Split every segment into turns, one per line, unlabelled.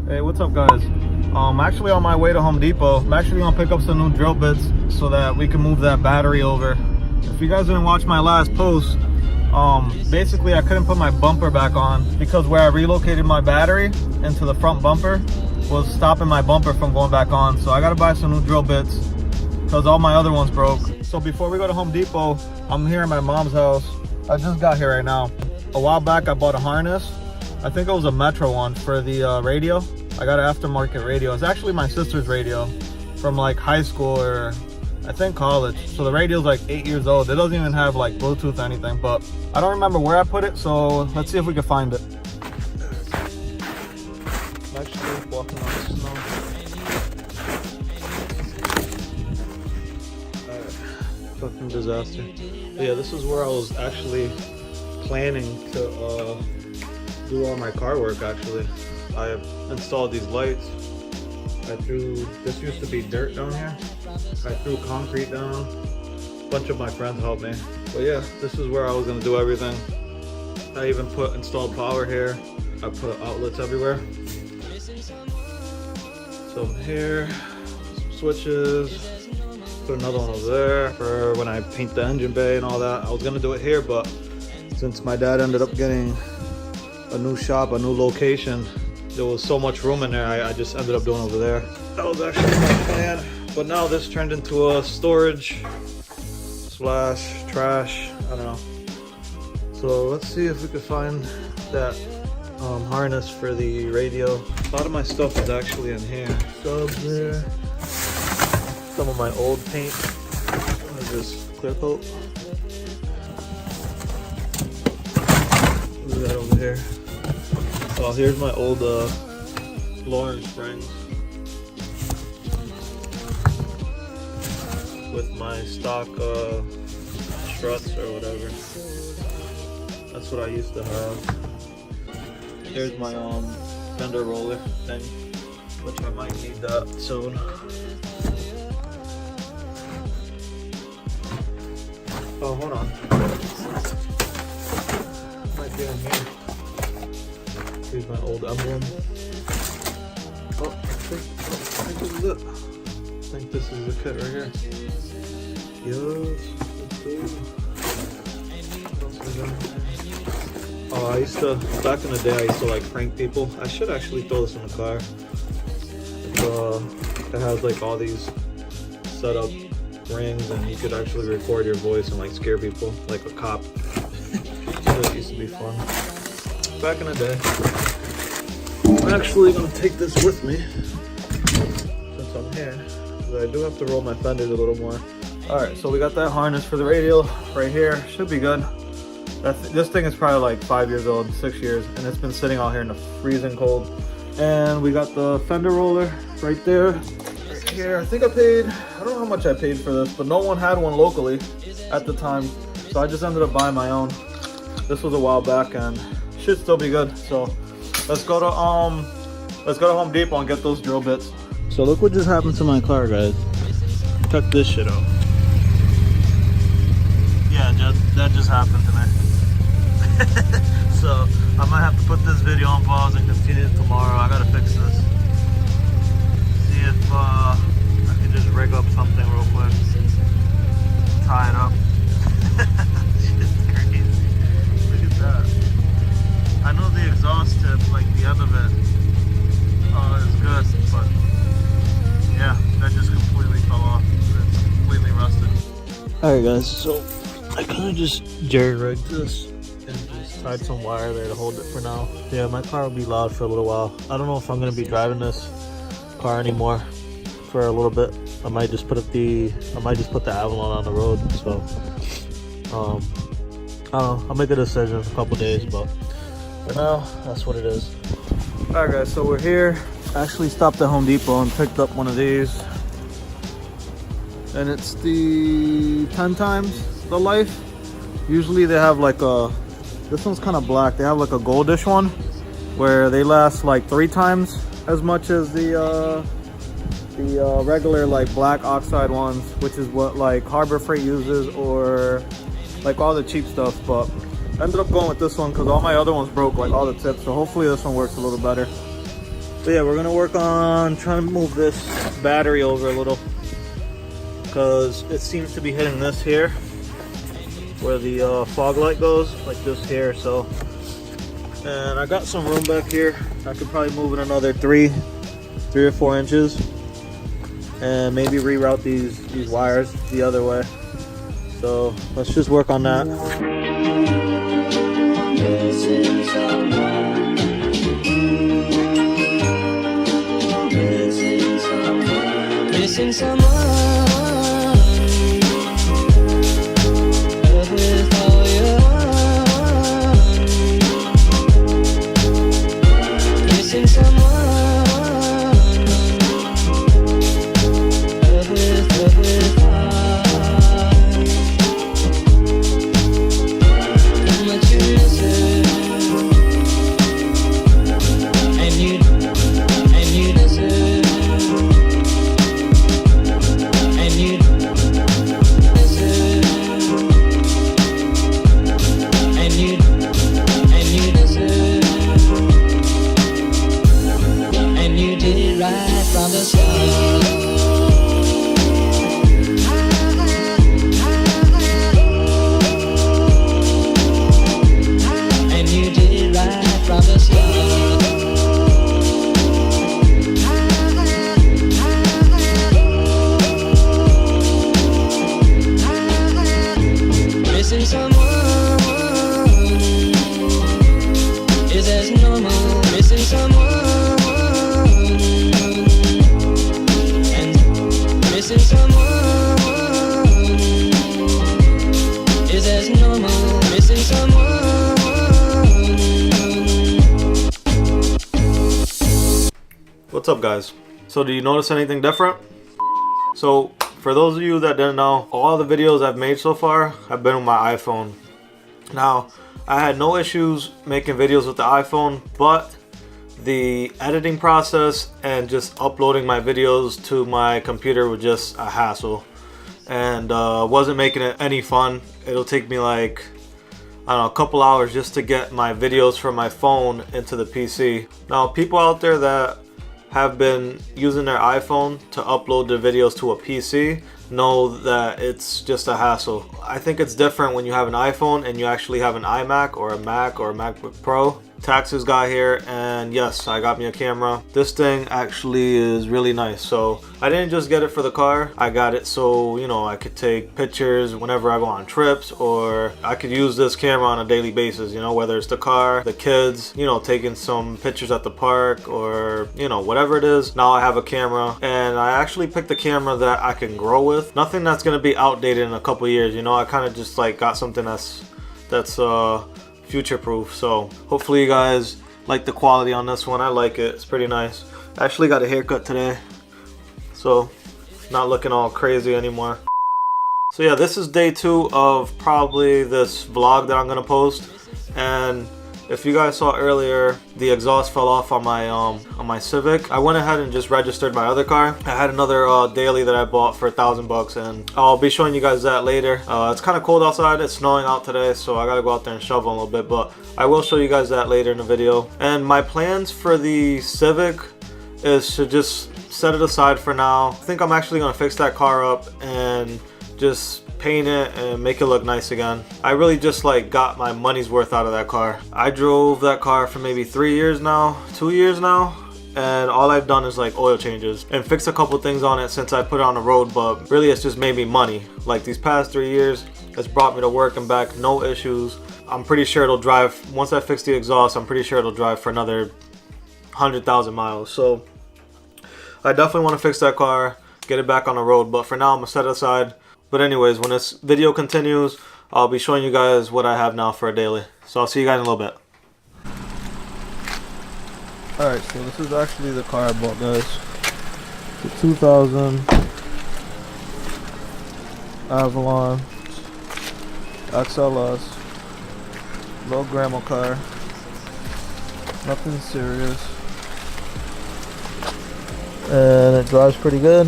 Hey, what's up guys? I'm actually on my way to Home Depot. I'm actually gonna pick up some new drill bits so that we can move that battery over. If you guys didn't watch my last post, basically I couldn't put my bumper back on because where I relocated my battery into the front bumper was stopping my bumper from going back on. So I gotta buy some new drill bits because all my other ones broke. So before we go to Home Depot, I'm here at my mom's house. I just got here right now. A while back I bought a harness. I think it was a Metro one for the radio. I got an aftermarket radio. It's actually my sister's radio from like high school or I think college. So the radio's like 8 years old. It doesn't even have like Bluetooth or anything, but I don't remember where I put it. So let's see if we can find it. I'm actually walking on the snow. Alright, fucking disaster. But yeah, this is where I was actually planning to do all my car work actually. I installed these lights. This used to be dirt down here. I threw concrete down. A bunch of my friends helped me. But yeah, this is where I was gonna do everything. I even installed power here. I put outlets everywhere. Some here, some switches. Put another one over there for when I paint the engine bay and all that. I was gonna do it here, but since my dad ended up getting a new shop, a new location, there was so much room in there, I just ended up doing over there. That was actually my plan, but now this turned into a storage slash trash, I don't know. So let's see if we could find that harness for the radio. A lot of my stuff is actually in here. Subs there, some of my old paint. What is this, clear coat? Look at that over here. Oh, here's my old lowering springs with my stock struts or whatever. That's what I used to have. Here's my fender roller thing, which I might need that soon. Oh, hold on. Might be in here. Here's my old emblem. Oh, I think this is it. I think this is the kit right here. Yes, let's go. What else we got here? Oh, I used to, back in the day, I used to like prank people. I should actually throw this in the car. It has like all these set up rings and you could actually record your voice and like scare people like a cop. That used to be fun. Back in the day. I'm actually gonna take this with me since I'm here, because I do have to roll my fenders a little more. All right, so we got that harness for the radial right here. Should be good. This thing is probably like 5 years old, 6 years, and it's been sitting out here in the freezing cold. And we got the fender roller right there, right here. I think I don't know how much I paid for this, but no one had one locally at the time, so I just ended up buying my own. This was a while back and should still be good. So let's go to Home Depot and get those drill bits. So look what just happened to my car, guys. Check this shit out. Yeah, that just happened to me. So I might have to put this video on pause and continue it tomorrow. I gotta fix this. See if I can just rig up something real quick. Tie it up. I know the exhaust tip, like the end of it, is good, but yeah, that just completely fell off. It's completely rusted. Alright guys, so I kind of just jerry-rigged this and just tied some wire there to hold it for now. Yeah, my car will be loud for a little while. I don't know if I'm going to be driving this car anymore for a little bit. I might just put the Avalon on the road, so I don't know, I'll make a decision in a couple days, but for now, that's what it is. Alright guys, so we're here. I actually stopped at Home Depot and picked up one of these. And it's the 10 times the life. Usually they have like this one's kind of black. They have like a goldish one where they last like 3 times as much as the regular like black oxide ones, which is what like Harbor Freight uses or like all the cheap stuff. But I ended up going with this one because all my other ones broke, like all the tips, so hopefully this one works a little better. But yeah, we're gonna work on trying to move this battery over a little, because it seems to be hitting this here where the fog light goes, like this here. So, and I got some room back here. I could probably move it another 3 or 4 inches and maybe reroute these wires the other way. So let's just work on that.
Missing someone with all your heart. Missing someone with heart. How much you miss it, and you miss it. From the start, and you did right from the start. Missing someone is as normal. Missing someone. Missing someone is as normal. Missing someone.
What's up, guys? So do you notice anything different? So for those of you that didn't know, all the videos I've made so far have been with my iPhone. Now, I had no issues making videos with the iPhone, but the editing process and just uploading my videos to my computer was just a hassle, and wasn't making it any fun. It'll take me like, I don't know, a couple hours just to get my videos from my phone into the PC. Now, people out there that have been using their iPhone to upload their videos to a PC know that it's just a hassle. I think it's different when you have an iPhone and you actually have an iMac or a Mac or a MacBook Pro. Taxes got here, and yes, I got me a camera. This thing actually is really nice. So I didn't just get it for the car, I got it so, you know, I could take pictures whenever I go on trips, or I could use this camera on a daily basis, you know, whether it's the car, the kids, you know, taking some pictures at the park, or, you know, whatever it is. Now I have a camera, and I actually picked a camera that I can grow with. Nothing that's gonna be outdated in a couple years, you know. I kind of just like got something that's future proof. So hopefully you guys like the quality on this one. I like it, it's pretty nice. I actually got a haircut today, so not looking all crazy anymore. So yeah, this is day 2 of probably this vlog that I'm gonna post. And if you guys saw earlier, the exhaust fell off on my Civic. I went ahead and just registered my other car. I had another daily that I bought for $1,000, and I'll be showing you guys that later. It's kind of cold outside. It's snowing out today, so I gotta go out there and shovel a little bit, but I will show you guys that later in the video. And my plans for the Civic is to just set it aside for now. I think I'm actually gonna fix that car up and just paint it and make it look nice again. I really just like got my money's worth out of that car. I drove that car for maybe 3 years now, 2 years now, and all I've done is like oil changes and fix a couple things on it since I put it on the road, but really it's just made me money. Like these past 3 years, it's brought me to work and back, no issues. I'm pretty sure it'll drive, once I fix the exhaust, I'm pretty sure it'll drive for another 100,000 miles. So I definitely want to fix that car, get it back on the road, but for now I'm gonna set it aside. But anyways, when this video continues, I'll be showing you guys what I have now for a daily. So I'll see you guys in a little bit. Alright, so this is actually the car I bought, guys. The 2000 Avalon XLS. Low grandma car. Nothing serious. And it drives pretty good.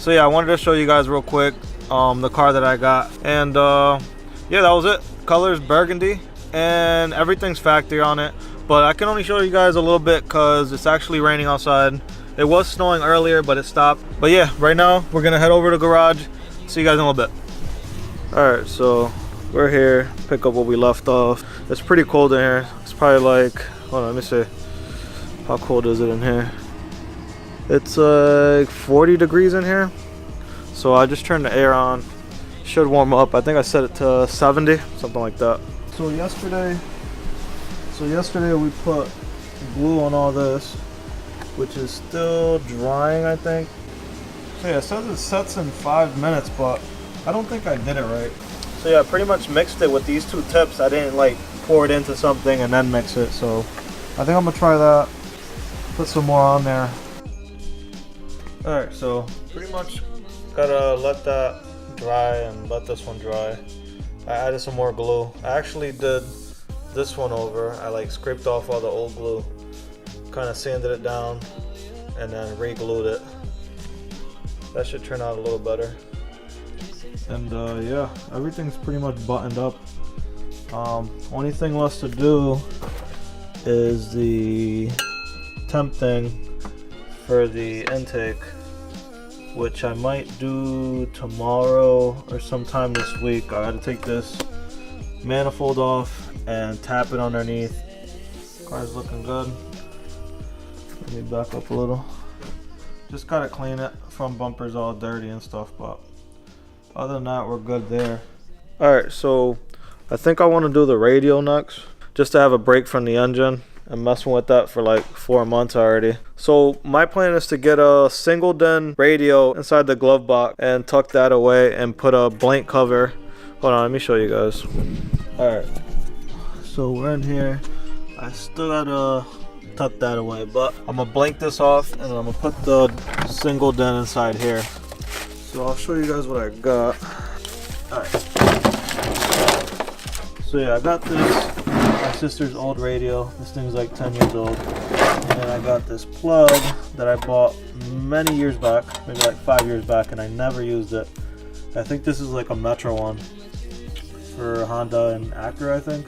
So yeah, I wanted to show you guys real quick the car that I got, and yeah, that was it. Color's burgundy and everything's factory on it, but I can only show you guys a little bit because it's actually raining outside. It was snowing earlier, but it stopped. But yeah, right now we're gonna head over to the garage. See you guys in a little bit. All right, so we're here, pick up what we left off. It's pretty cold in here. It's probably like, hold on, let me see, how cold is it in here? It's like 40 degrees in here. So I just turned the air on. Should warm up. I think I set it to 70, something like that. So yesterday we put glue on all this, which is still drying, I think. So yeah, it says it sets in 5 minutes, but I don't think I did it right. So yeah, I pretty much mixed it with these two tips. I didn't like pour it into something and then mix it. So I think I'm gonna try that. Put some more on there. All right, so pretty much gotta let that dry and let this one dry. I added some more glue. I actually did this one over. I like scraped off all the old glue, kind of sanded it down, and then re-glued it. That should turn out a little better. And yeah, everything's pretty much buttoned up. Only thing left to do is the temp thing for the intake, which I might do tomorrow or sometime this week. I gotta take this manifold off and tap it underneath. Car's looking good. Let me back up a little. Just gotta clean it. Front bumper's all dirty and stuff, but other than that, we're good there. Alright, so I think I want to do the radio next, just to have a break from the engine. I'm messing with that for like 4 months already. So my plan is to get a single DIN radio inside the glove box and tuck that away and put a blank cover. Hold on, let me show you guys. Alright, so we're in here. I still gotta tuck that away, but I'm gonna blank this off and I'm gonna put the single DIN inside here. So I'll show you guys what I got. Alright. So yeah, I got this, my sister's old radio. This thing's like 10 years old. And then I got this plug that I bought many years back, maybe like 5 years back, and I never used it. I think this is like a Metro one for Honda and Acura, I think.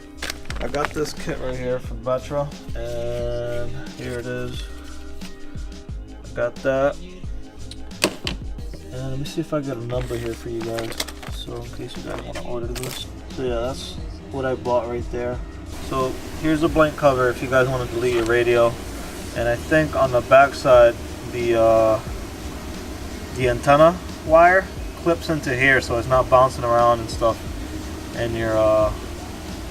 I got this kit right here from Metro, and here it is. I got that. And let me see if I got a number here for you guys, so in case you guys want to order this. So yeah, that's what I bought right there. So here's a blank cover if you guys want to delete your radio. And I think on the back side, the antenna wire clips into here, so it's not bouncing around and stuff, and you're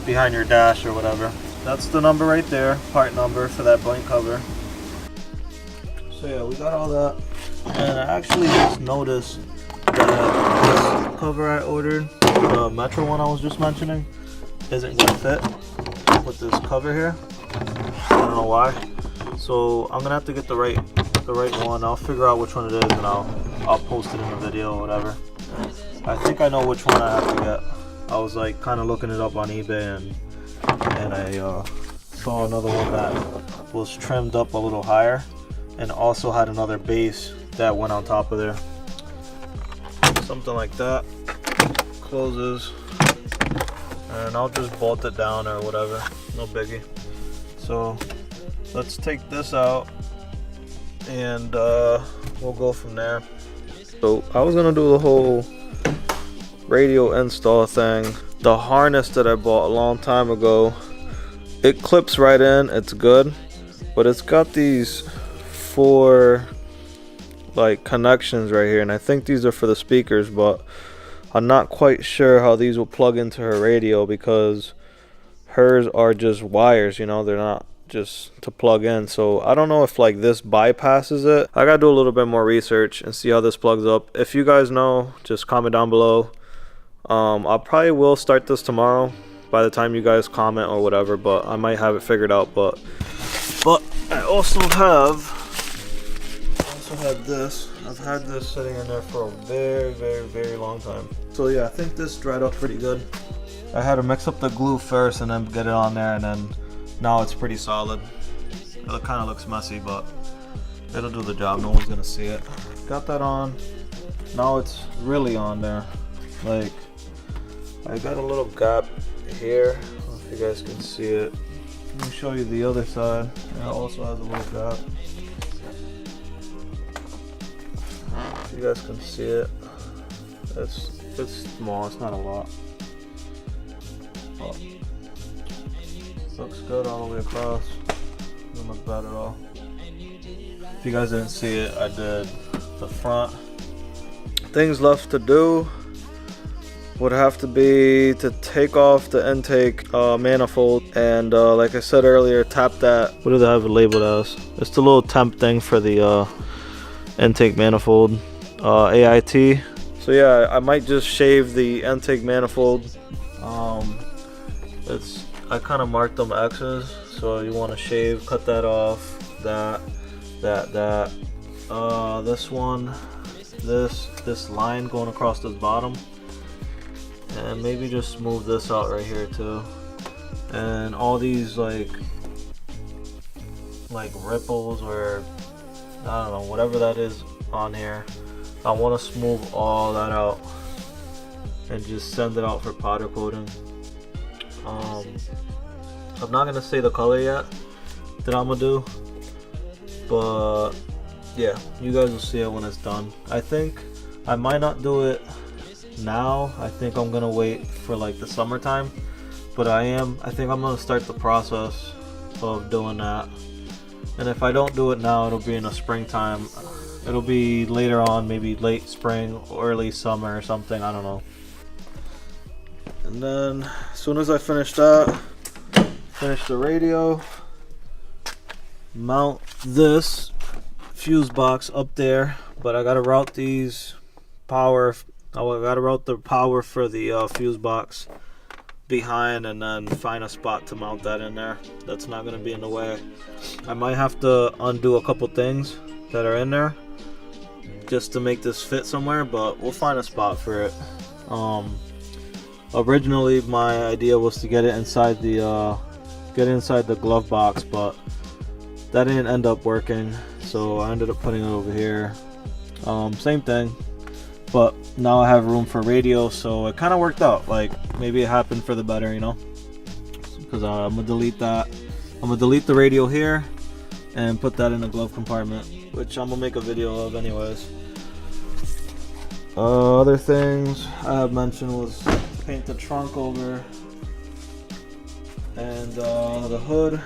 behind your dash or whatever. That's the number right there, part number for that blank cover. So yeah, we got all that. And I actually just noticed that this cover I ordered, the Metro one I was just mentioning, isn't gonna fit with this cover here. I don't know why. So I'm gonna have to get the right one. I'll figure out which one it is and I'll post it in the video or whatever. I think I know which one I have to get. I was like kind of looking it up on eBay and I saw another one that was trimmed up a little higher and also had another base that went on top of there. Something like that. Closes. And I'll just bolt it down or whatever. No biggie. So let's take this out and we'll go from there. So I was gonna do the whole radio install thing. The harness that I bought a long time ago, it clips right in, it's good, but it's got these 4 like connections right here, and I think these are for the speakers, but I'm not quite sure how these will plug into her radio because hers are just wires, you know, they're not just to plug in. So I don't know if like this bypasses it. I gotta do a little bit more research and see how this plugs up. If you guys know, just comment down below. I probably will start this tomorrow by the time you guys comment or whatever, but I might have it figured out. But I also have this. I've had this sitting in there for a very long time. So yeah, I think this dried up pretty good. I had to mix up the glue first and then get it on there, and then now it's pretty solid. It kind of looks messy, but it'll do the job. No one's gonna see it. Got that on. now it's really on there. Like, I got a little gap here. I don't know if you guys can see it. Let me show you the other side. It also has a little gap. You guys can see it. It's small, it's not a lot. Oh. Looks good all the way across. Doesn't look bad at all. If you guys didn't see it, I did the front. Things left to do would have to be to take off the intake manifold, and like I said earlier, tap that. What do they have it labeled as? It's the little temp thing for the intake manifold, AIT. So yeah, I might just shave the intake manifold. I kind of marked them X's, so you want to shave, cut that off, this one, this line going across this bottom, and maybe just smooth this out right here too. And all these like ripples, or I don't know, whatever that is on here, I want to smooth all that out and just send it out for powder coating. I'm not gonna say the color yet that I'm gonna do, but yeah, you guys will see it when it's done. I think I might not do it now. I think I'm gonna wait for like the summertime, but I think I'm gonna start the process of doing that. And if I don't do it now, it'll be in the springtime. It'll be later on, maybe late spring or early summer or something, I don't know. And then as soon as I finish that, finish the radio, mount this fuse box up there, but I gotta route these power. I gotta route the power for the fuse box behind, and then find a spot to mount that in there. That's not gonna be in the way. I might have to undo a couple things that are in there just to make this fit somewhere, but we'll find a spot for it. Originally my idea was to get it inside the glove box, but that didn't end up working, so I ended up putting it over here. Same thing, but now I have room for radio, so it kind of worked out. Like, maybe it happened for the better, you know, because I'm gonna delete that. I'm gonna delete the radio here and put that in the glove compartment, which I'm gonna make a video of anyways. Other things I have mentioned was paint the trunk over, and the hood,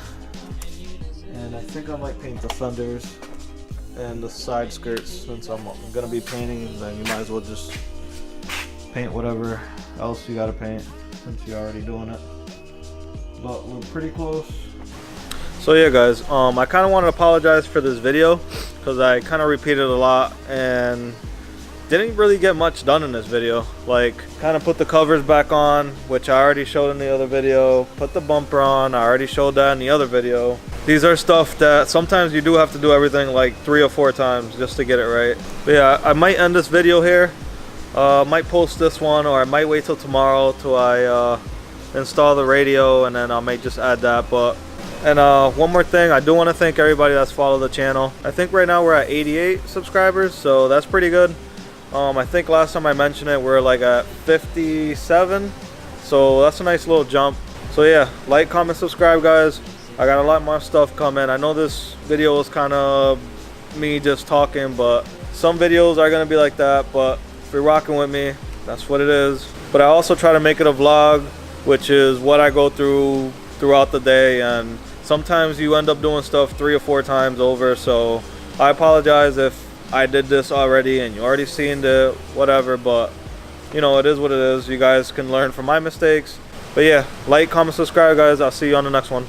and I think I might paint the fenders and the side skirts. Since I'm gonna be painting, then you might as well just paint whatever else you gotta paint since you're already doing it. But we're pretty close. So yeah guys, I kind of want to apologize for this video because I kind of repeated a lot and didn't really get much done in this video. Like, kind of put the covers back on, which I already showed in the other video. Put the bumper on, I already showed that in the other video. These are stuff that sometimes you do have to do everything like 3 or 4 times just to get it right. But yeah, I might end this video here. Might post this one, or I might wait till tomorrow till I install the radio, and then I might just add that. But one more thing, I do want to thank everybody that's followed the channel. I think right now we're at 88 subscribers, so that's pretty good. I think last time I mentioned it, we're like at 57, so that's a nice little jump. So yeah, like, comment, subscribe guys. I got a lot more stuff coming. I know this video was kind of me just talking, but some videos are gonna be like that. But if you're rocking with me, that's what it is. But I also try to make it a vlog, which is what I go through throughout the day, and sometimes you end up doing stuff 3 or 4 times over. So I apologize if I did this already and you already seen it, whatever, but you know, it is what it is. You guys can learn from my mistakes. But yeah, like, comment, subscribe guys. I'll see you on the next one.